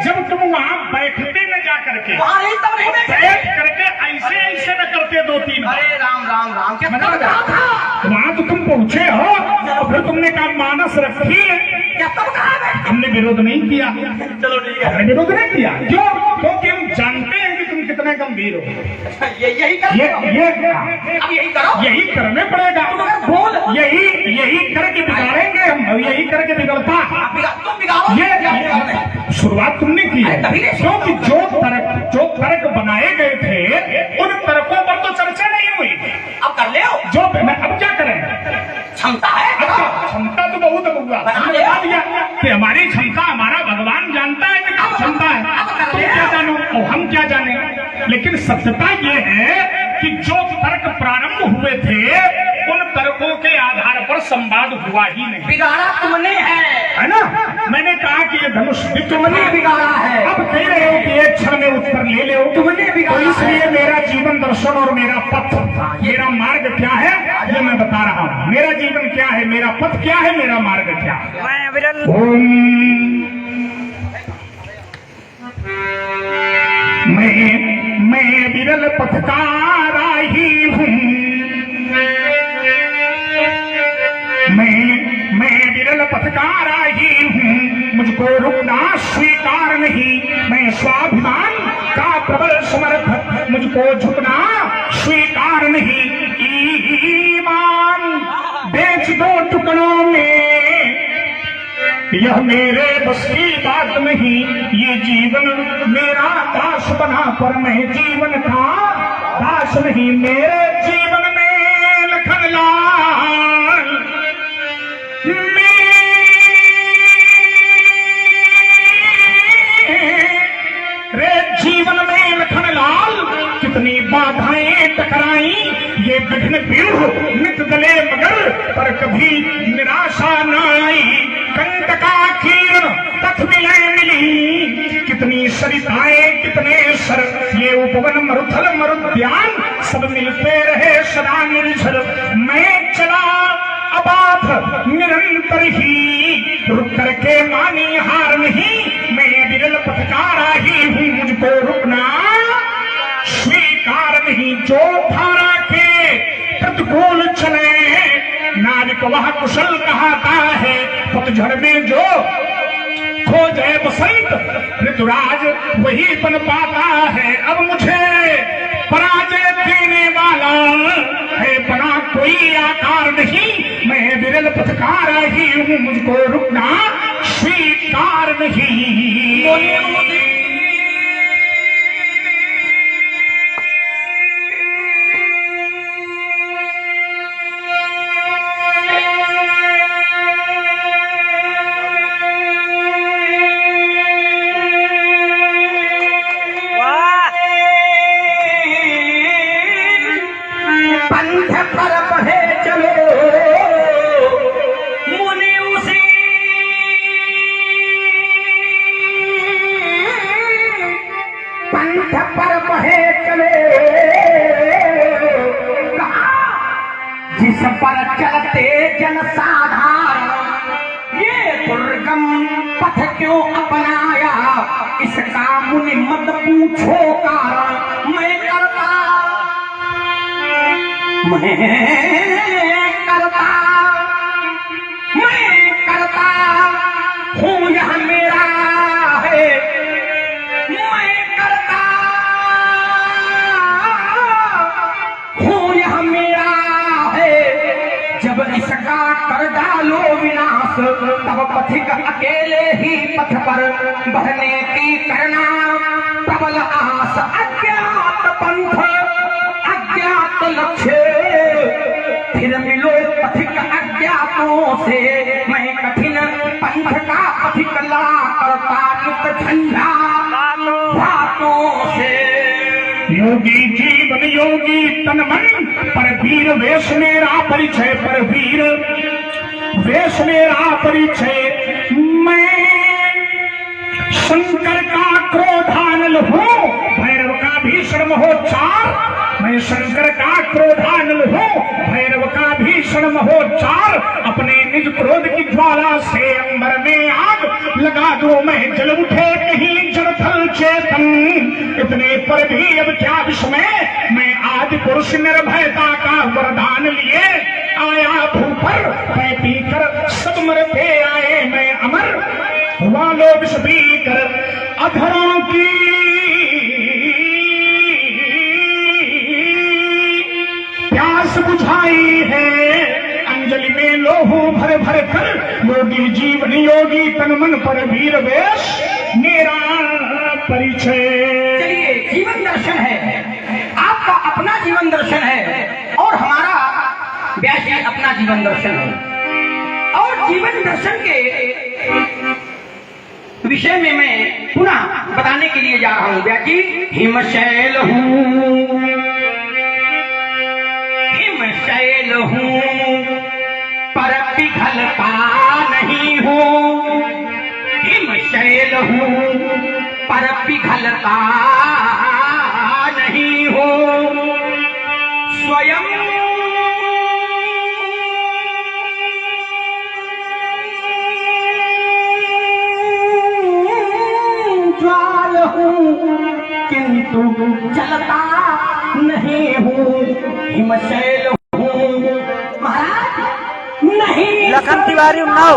जब तुम वहाँ बैठते न जा करके, बैठ करके ऐसे ऐसे न करते 2-3। अरे राम राम राम, क्या वहाँ तो तुम पहुँचे हो और फिर तुमने कहा मानस रखी है, क्या तब कहा? हमने विरोध नहीं किया। चलो ठीक है, हमने विरोध नहीं किया। क्यों? क्योंकि हम जानते हैं कि तुम कितने गंभीर हो। यही कर, अब यही करो, यही करने पड़ेगा। बोल, यही करके बिगाड़ेंगे हम, यही करके बिगड़ता। तुम बिगाड़ो। ये शुरुआत तुमने की है, क्योंकि जो तर्क बनाए गए थे उन तर्कों पर तो चर्चा नहीं हुई। अब कर ले, जो अब क्या करें? क्षमता है। क्षमता तो बहुत बउआ हमने बता दिया कि हमारी क्षमता हमारा भगवान जानता है कि क्या क्षमता है। तुम क्या जानो और हम क्या जाने, लेकिन सत्यता ये है कि जो तर्क प्रारंभ हुए थे उन तर्कों के आधार पर संवाद हुआ ही नहीं। बिगाड़ा तुमने है ना। मैंने कहा कि ये धनुष तुमने बिगाड़ा है। अब कह रहे हो कि एक क्षण में उत्तर ले लो, तुमने बिगाड़ा तो इसलिए मेरा जीवन दर्शन और मेरा पथ, मेरा मार्ग क्या है ये मैं बता रहा हूँ। मेरा जीवन क्या है, मेरा पथ क्या है, मेरा मार्ग क्या है। मैं विरल पथकारा ही हूँ, मैं विरल पथकारा ही हूँ, मुझको रुकना स्वीकार नहीं। मैं स्वाभिमान का प्रबल समर्थक, मुझको झुकना स्वीकार नहीं। ईमान बेच दो टुकड़ों में, यह मेरे बस की बात नहीं। ये जीवन मेरा दास बना पर मैं जीवन का दास नहीं। मेरे जीवन में लखनलाल, मेरे जीवन में लखनलाल कितनी बाधाएं टकराई। ये विघ्न व्यूह नित गले मगर पर कभी निराशा न आई। कंटका कीर्ण पथ मिली, कितनी सरिताएं कितने सर। ये उपवन मरुथल मरुद्यान सब मिलते रहे सदा निर्झर। मैं चला अबाध निरंतर ही, रुक करके मानी हार नहीं। मैं विरल पथकारा ही हूँ, मुझको रुकना स्वीकार नहीं। जो धारा के प्रतिकूल चले नाविक वह कुशल कहता है। पतझड़ में जो खोजे बसंत ऋतुराज वही बन पाता है। अब मुझे पराजय देने वाला है बना कोई आकार नहीं। मैं विरल पथकारा ही हूँ, मुझको रुकना स्वीकार नहीं। जिस पर चलते जन साधारण, ये दुर्गम पथ क्यों अपनाया, इसका मुनि मत पूछो कारण। मैं करता हूँ यह मेरा है। मैं करता हूँ यह मेरा है। जब इसका कर डालो विनाश, तब पथिक अकेले ही पथ पर बढ़ने की करना प्रबल आस। अज्ञात पंथ अज्ञात लक्ष्य, फिर मिलो पथिक अज्ञातों से। मैं कठिन पंथ का पथिक ला करता नित झंझा बातों से। योगी जीवन योगी तन मन पर वीर वेश मेरा परिचय, पर वीर वेश मेरा परिचय। मैं शंकर का क्रोधानल हूँ, भैरव का भीषण महोच्चार। मैं शंकर का क्रोधानल हूँ, भैरव का भीषण महोच्चार। अपने निज क्रोध की ज्वाला से अंबर में आग लगा दूं मैं। जल उठे कहीं जड़थल चेतन, इतने पर भी अब क्या विस्मय। मैं आदि पुरुष निर्भयता का वरदान लिए आया भू पर। मैं पीकर सब मरते आए, मैं अमर हुआ लो विष पीकर। अधरों की प्यास बुझाई है, अंजलि में लोहू भर भर कर। योगी जीवन योगी तन मन पर वीर वेश मेरा परिचय। चलिए, जीवन दर्शन है, आपका अपना जीवन दर्शन है और हमारा व्यास जी अपना जीवन दर्शन है। और जीवन दर्शन के विषय में मैं पुनः बताने के लिए जा रहा हूं। व्यास जी, हिमशैल हूं, हिमशैल हूं, पर पिघलता नहीं हूं। हिमशैल हूं, पर पिघलता नहीं हूं। स्वयं ज्वाल हूं, किंतु जलता नहीं हूं। हिमशैल हूं महाराज, नहीं लखन तिवारी उन्नाव।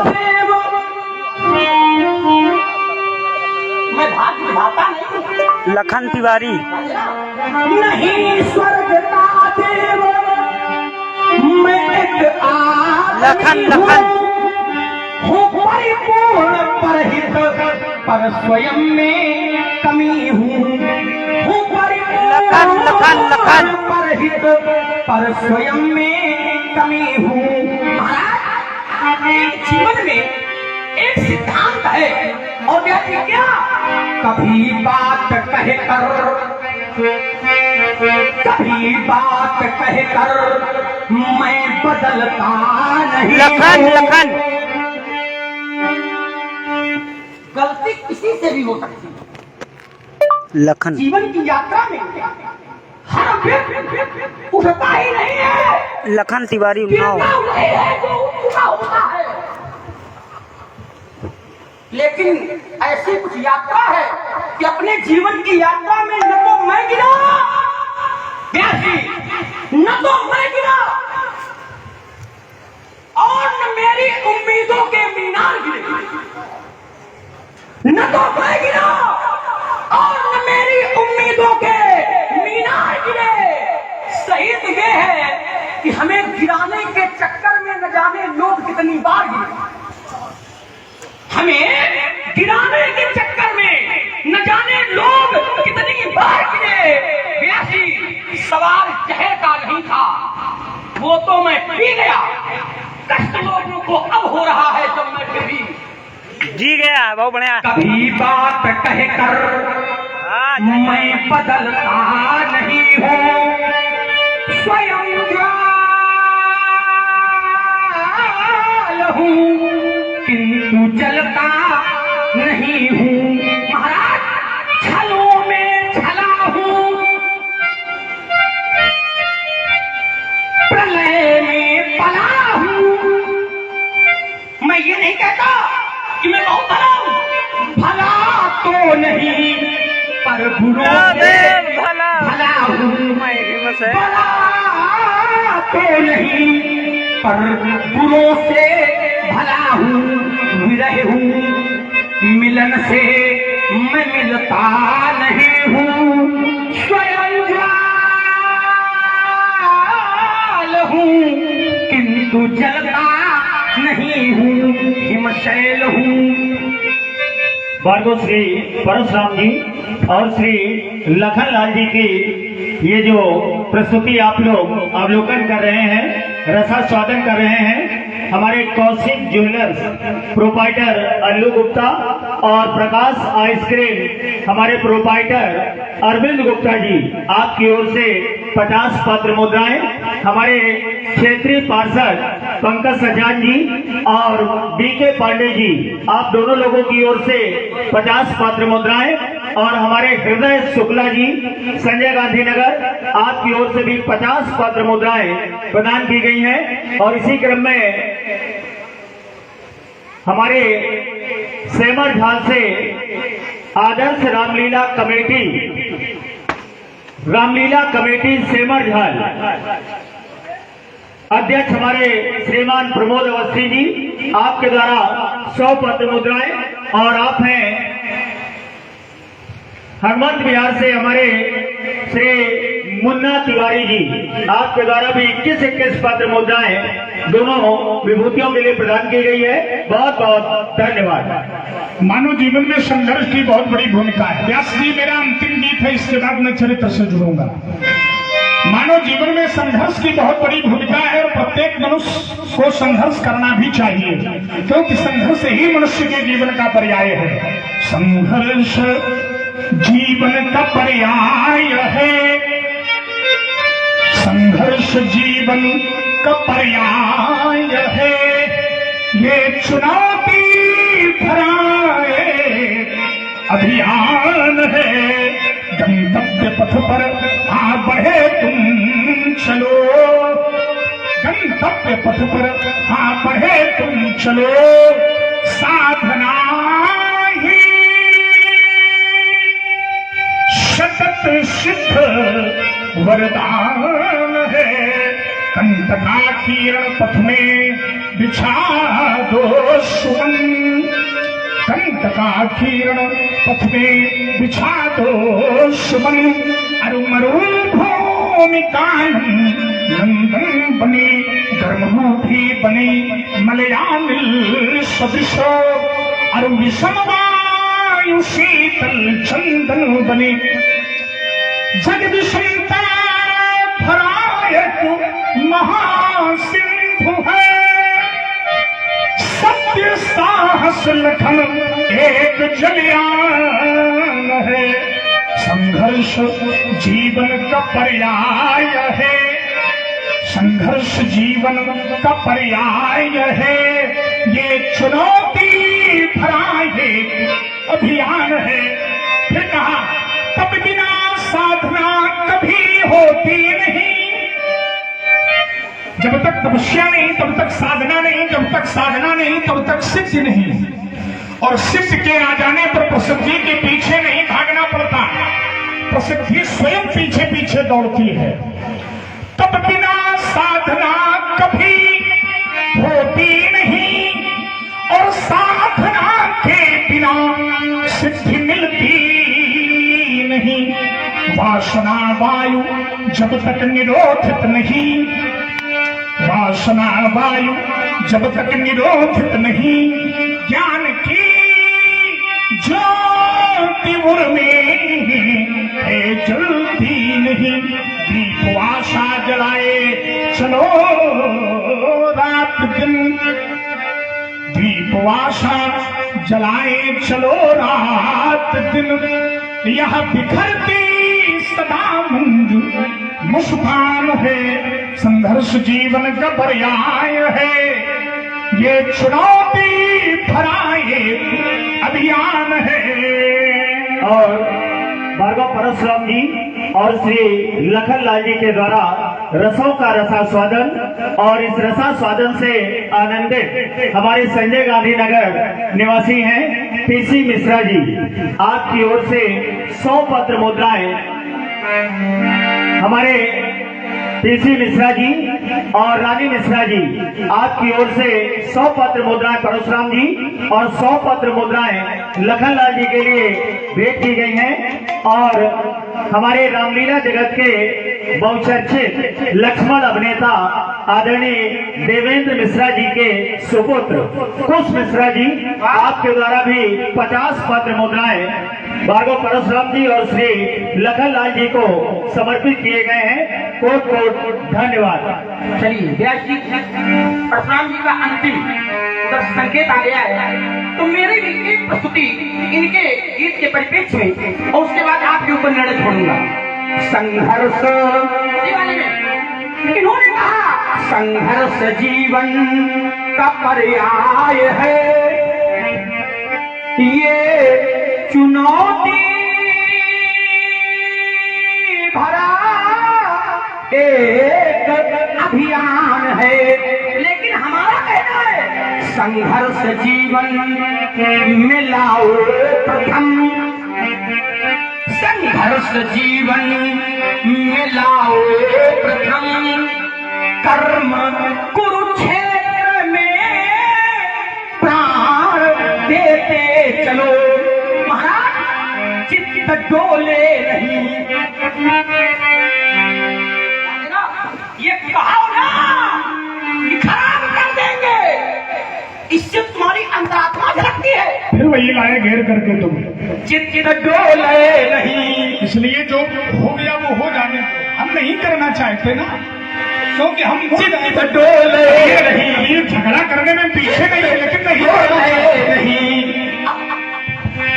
मैं भाग भाता नहीं, लखन तिवारी। नहीं स्वर्ग का देव, मैं एक आदमी हूँ परिपूर्ण परहित, पर स्वयं में कमी हूँ लखन परहित, पर स्वयं में कमी हूँ। महाराज, जीवन में एक सिद्धांत है, और क्या? कभी बात कहकर, कभी बात कहकर मैं बदलता नहीं। लखन गलती किसी से भी हो सकती है। लखन जीवन की यात्रा में हर व्यक्ति उठता ही नहीं है। लखन तिवारी उन्नाव। गिरता नहीं है जो उठा होता है। लेकिन ऐसी कुछ यात्रा है कि अपने जीवन की यात्रा में न तो मैं गिरा, न तो मैं गिरा, और न मेरी उम्मीदों के मीनार गिरे। न तो मैं गिरा और न मेरी उम्मीदों के मीनार गिरे। सही तो ये है कि हमें गिराने के चक्कर में न जाने लोग कितनी बार गिरे। हमें गिराने के चक्कर में न जाने लोग कितनी बार गिरे। व्यासी, सवाल जहर का नहीं था, वो तो मैं पी गया। कष्ट लोगों को अब हो रहा है जब मैं फिर भी जी गया। बहुत बढ़िया। कभी बात कहकर मैं बदलता नहीं हूँ। स्वयं ज्वाल हूँ, किंतु जलता नहीं हूँ। महाराज, छलों में छला हूँ, प्रलय में पला हूँ। मैं ये नहीं कहता कि मैं बहुत भला हूँ, भला तो नहीं, पर बुरों से भला हूँ। भला तो नहीं, पर बुरों से भला हूँ। विरह हूँ, मिलन से मैं मिलता नहीं हूँ। स्वयं ज्वाल हूँ, किंतु जलता नहीं हूँ। हिमशैल हूँ। भार्गव श्री परशुराम जी और श्री लखन लाल जी की ये जो प्रस्तुति आप लोग अवलोकन कर रहे हैं, रसास्वादन कर रहे हैं, हमारे कौशिक ज्वेलर्स प्रोपाइटर अल्लू गुप्ता और प्रकाश आइसक्रीम हमारे प्रोपाइटर अरविंद गुप्ता जी, आपकी ओर से 50 पत्र मुद्राएं, हमारे क्षेत्रीय पार्षद पंकज सजान जी और बीके पांडे जी, आप दोनों लोगों की ओर से 50 पत्र मुद्राएं, और हमारे हृदय शुक्ला जी संजय गांधी नगर, आपकी ओर से भी 50 पत्र मुद्राएं प्रदान की गई हैं। और इसी क्रम में हमारे सेमर झाल से आदर्श रामलीला कमेटी सेमर झाल अध्यक्ष हमारे श्रीमान प्रमोद अवस्थी जी, आपके द्वारा 100 पत्र मुद्राएं, और आप हैं हनुमंत विहार से हमारे श्री मुन्ना तिवारी जी, आपके द्वारा भी 21 पत्र मुद्राएं दोनों विभूतियों के लिए प्रदान की गई है। बहुत बहुत धन्यवाद। मानव जीवन में संघर्ष की बहुत बड़ी भूमिका है। व्यास जी, मेरा अंतिम गीत है, इसके बाद मैं चरित्र से जुड़ूंगा। मानव जीवन में संघर्ष की बहुत बड़ी भूमिका है और प्रत्येक मनुष्य को संघर्ष करना भी चाहिए, क्योंकि संघर्ष ही मनुष्य के जीवन का पर्याय है। संघर्ष जीवन का पर्याय है, संघर्ष जीवन का पर्याय है, ये चुनौती भरा अभियान है। गंतव्य पथ पर आ बढ़े तुम चलो, गंतव्य पथ पर आ बढ़े तुम चलो, साधना ही सतत सिद्ध वरदान है। कंटका किरण पथ में बिछा दो सुमन, कंटका किरण पथ में बिछा दो सुमन, अरु मरुभूमि नंदन बने, गर्मभूमि बने मलयानिल सदृश, अरु विषम वायु शीतल चंदन बने, जगदीशंता भरायक महासिंधु है। सत्य साहस लखन एक जलयान है, संघर्ष जीवन का पर्याय है, संघर्ष जीवन का पर्याय है, ये चुनौती भरा ये अभियान है। फिर कहा तब बिना साधना कभी होती नहीं, जब तक तपस्या नहीं तब तक साधना नहीं, जब तक साधना नहीं तब तक सिद्धि नहीं, और सिद्ध के आ जाने पर प्रसिद्धि के पीछे नहीं भागना पड़ता, प्रसिद्धि स्वयं पीछे पीछे दौड़ती है। तब बिना साधना कभी होती नहीं, और साधना के बिना सिद्धि मिलती नहीं। वासना वायु जब तक निरोधित नहीं, वासना वायु जब तक निरोधित नहीं, ज्ञान की ज्योति उर में है जलती नहीं। दीप आशा जलाए चलो रात दिन, दीप आशा जलाए चलो रात दिन, यह बिखरती सदा मंजू मुस्कान है। संघर्ष जीवन का पर्याय है, ये चुनौती भरा ये अभियान है। और भार्गव परशुराम जी और श्री लखनलाल जी के द्वारा रसों का रसास्वादन, और इस रसास्वादन से आनंदित हमारे संजय गांधी नगर निवासी हैं पीसी मिश्रा जी, आपकी ओर से 100 पत्र मुद्राएं हमारे पीसी मिश्रा जी और रानी मिश्रा जी, आपकी ओर से 100 पत्र मुद्राएं परशुराम जी और 100 पत्र मुद्राएं लखनलाल जी के लिए भेंट की गई हैं। और हमारे रामलीला जगत के बहुचर्चित लक्ष्मण अभिनेता आदरणीय देवेंद्र मिश्रा जी के सुपुत्र कुश मिश्रा जी, आपके द्वारा भी 50 पत्र मुद्राएं भार्गव परशुराम जी और श्री लखनलाल जी को समर्पित किए गए हैं। कोट कोट धन्यवाद। चलिए व्यास जी परशुराम जी का अंतिम उधर संकेत आ गया है, तो मेरी भी एक प्रस्तुति इनके गीत के परिप्रेक्ष्य में, और उसके बाद आपके ऊपर निर्णय छोड़ूंगा। संघर्ष वाले में इन्होंने कहा संघर्ष जीवन का पर्याय है, ये चुनौती भरा एक अभियान है। लेकिन हमारा कहना है संघर्ष जीवन में लाओ प्रथम, संघर्ष जीवन में लाओ प्रथम, कर्म कुरुक्षेत्र में प्राण देते चलो। महाराज चित्त डोले नहीं, ये कहो ना ये खराब कर देंगे, इससे तुम्हारी अंतरात्मा झलकती है। फिर वही लाए घेर करके तुम, चित्त डोले नहीं, इसलिए जो हो गया वो हो जाने दो, हम नहीं करना करना चाहते ना, क्योंकि हम चित्त डोले नहीं, ये झगड़ा करने में पीछे नहीं है, लेकिन नहीं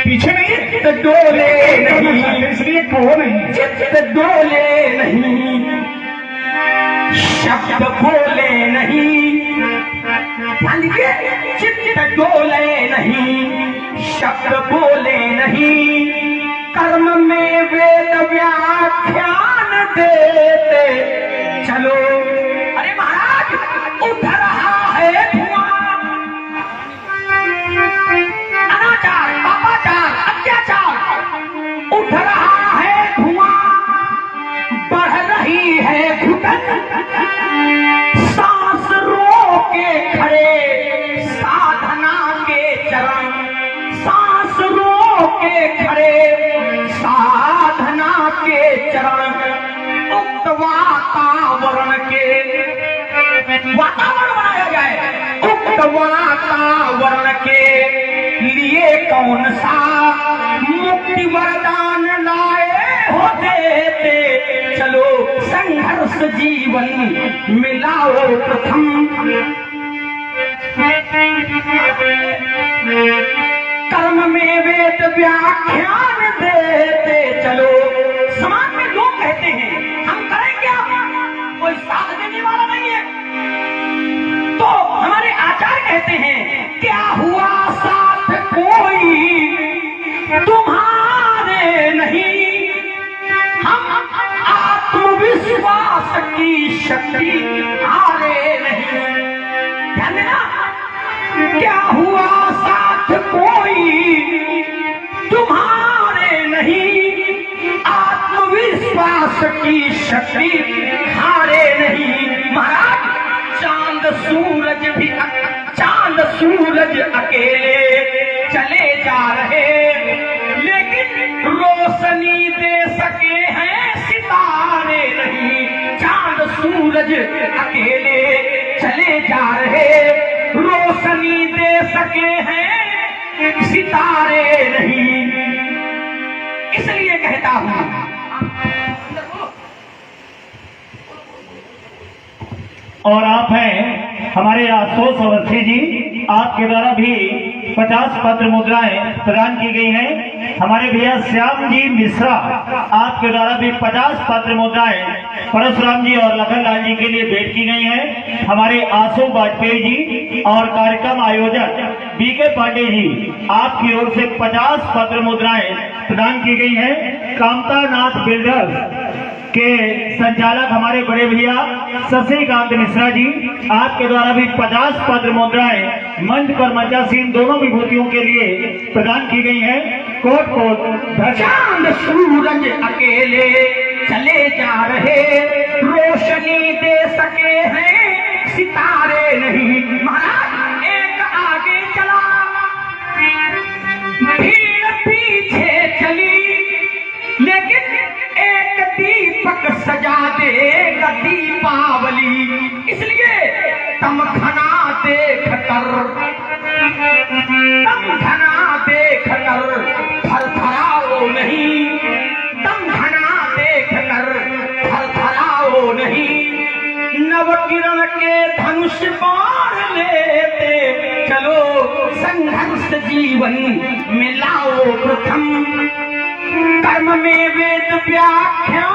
पीछे नहीं है, चित्त डोले नहीं, इसलिए कहो नहीं। चित्त डोले नहीं, शब्द बोले नहीं, ध्यान दीजिए, चित्त डोले नहीं, शब्द बोले नहीं, कर्म में वेद व्याख्यान देते चलो। अरे महाराज, उठ रहा है धुआं, अनाचार, पापाचार, अत्याचार, उठ रहा है धुआं, बढ़ रही है घुटन, सांस रोके खड़े साधना के चरण, सांस रोके खड़े साधना के चरण, उक्त वातावरण बनाया जाए, उक्त वातावरण के लिए कौन सा मुक्ति वरदान लाए हो देते चलो, संघर्ष जीवन मिलाओ प्रथम, कर्म में वेद व्याख्यान देते चलो। समाज में लोग कहते हैं हम करें क्या, कोई साथ देने वाला नहीं है, तो हमारे आचार्य कहते हैं क्या हुआ साथ कोई तुम्हारे नहीं, हम आत्मविश्वास की शक्ति हारे नहीं। ध्यान देना, क्या हुआ साथ कोई तुम्हारे नहीं, आत्मविश्वास की शक्ति हारे नहीं। महाराज, चांद सूरज अकेले चले जा रहे, लेकिन रोशनी दे सके हैं सितारे नहीं। चांद सूरज अकेले चले जा रहे, रोशनी दे सके हैं सितारे नहीं। इसलिए कहता हूं, और आप हैं हमारे आशुतोष अवस्थी जी, आपके द्वारा भी 50 पत्र मुद्राएं प्रदान की गई हैं। हमारे भैया श्याम जी मिश्रा, आपके द्वारा भी 50 पत्र मुद्राएं परशुराम जी और लखन लाल जी के लिए भेंट की गई हैं। हमारे आशु वाजपेयी जी और कार्यक्रम आयोजक बीके पांडे जी, आपकी ओर से 50 पत्र मुद्राएं प्रदान की गई हैं। कामता नाथ बिल्डर्स के संचालक हमारे बड़े भैया शशिकांत मिश्रा जी, आपके द्वारा भी 50 पत्र मुद्राएं मंच पर मंचासीन दोनों विभूतियों के लिए प्रदान की गई हैं। कोट कोट धन्यवाद। चांद सूरज अकेले चले जा रहे, रोशनी दे सके हैं सितारे नहीं। महाराज, एक आगे चला, भीड़ पीछे चली, लेकिन एक दीपक सजा देगा दीपावली। इसलिए तम घना देख कर थरथराओ नहीं, तम घना देख कर थरथराओ नहीं। नव किरण के धनुष बाण लेते चलो, संघर्ष जीवन में लाओ प्रथम, कर्म में वेद व्याख्या